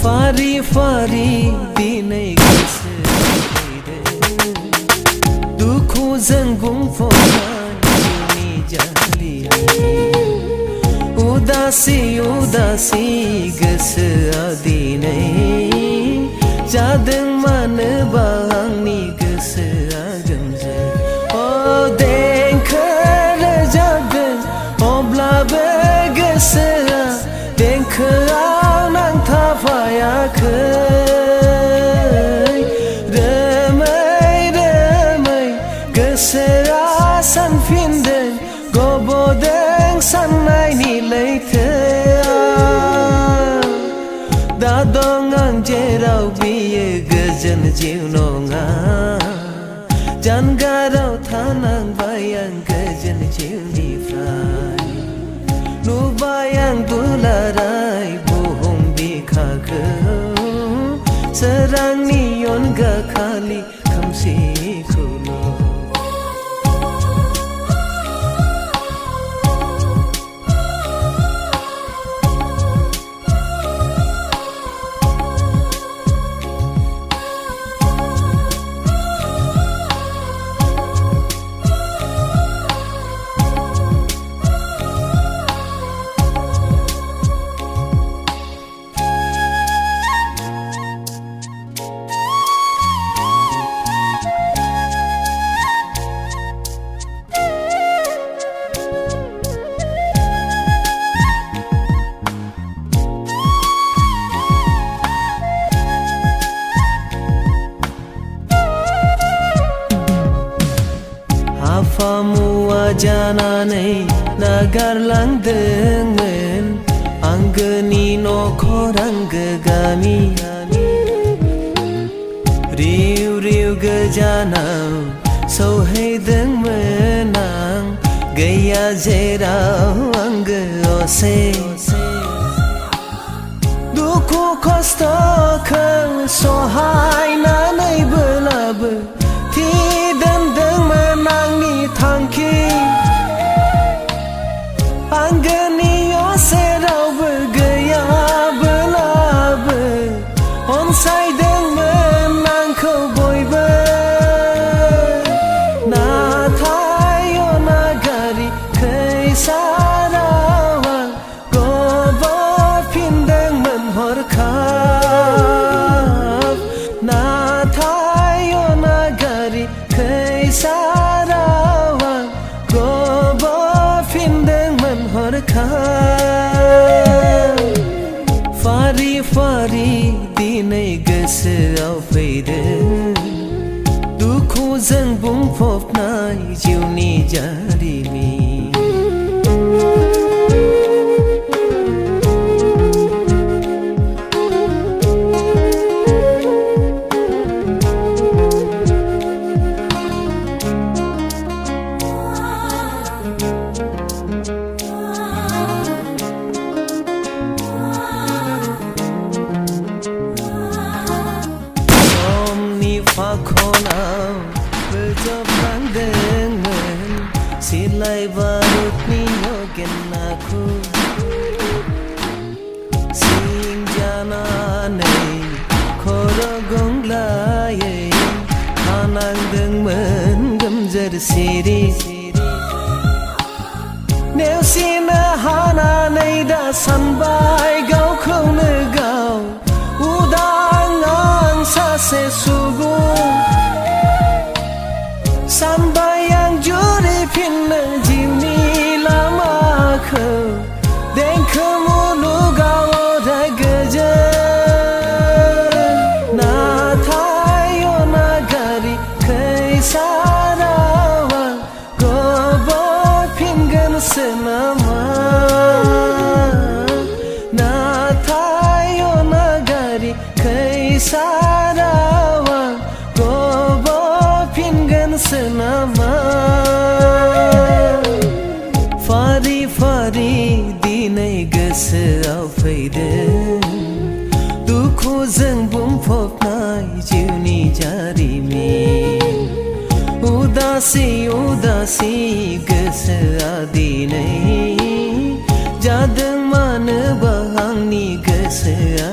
फारि फारि दिनै गोसोआव दुखुजों बुंफबनाय जिउनि जारिमिन उदासि उदासि गोसोआ दिनै जादों मानोबा आंनि गोसोआ गोमजोर देंखो रोजाबदों अब्लाबो गोसोआ देंखोआव नांथाफायाखै रोमै रोमै गोसोआ सानफिनदों गब'दों साननायनि लैथोआव दा दं आं जेराव बियो गोजोन जिउ नङा जानगाराव थानांबाय आं गोजोन जिउनिफ्राय नुबाय आं दुलाराय बुहुम बिखाखौ सोरांनि अनगा खालि खोमसिखौल' आफा मुवा जानानै नागारलांदोंमोन आंगोनि न'खर आंगो गामि रिउ रिउ गोजानाव सौहैदोंमोन आं गैया जेराव आंगो असे दुखु खस्थ'खौ सहायनानैब्लाबो दोनदोंमोन आंनि थांखि आंगोनि सेरावबो गैयाब्लाबो अनसायदोंमोन आंखौ बयबो नाथाय अनागारि खैसाराव आं गब'फिनदोंमोन हरखाब नाथाय अनागारि खैसाराव आं गब'फिनदोंमोन हरखाब फारि फारि दिनै गोसोआव फैदों दुखुजों बुंफबनाय जिउनि जारिमिन फाखनाव बोजबलांदोंमोन सिलाइ बारुदनि अगेनाखौ सिं जानानै खर' गंग्लायै थानांदोंमोन गोमजोर सिरि नेवसिनो हानानै दा सानबाय गावखौनो गाव उदां आं सासे सुबुं सानबाय आं जुरिफिननो जिउनि लामाखौ देंखो मुलुगाव अराय गोजोन नाथाय अनागारि खैसाराव आं गब'फिनगोनसो नामा नाथाय अनागारि खैसाराव आं गब'फिनगोनसो नामा फारि फारि दिनै गोसोआव फैदों दुखुजों बुंफबनाय जिउनि जारिमिन उदासि उदासि गोसोआ दिनै जादों मानोबा आंनि गोसोआ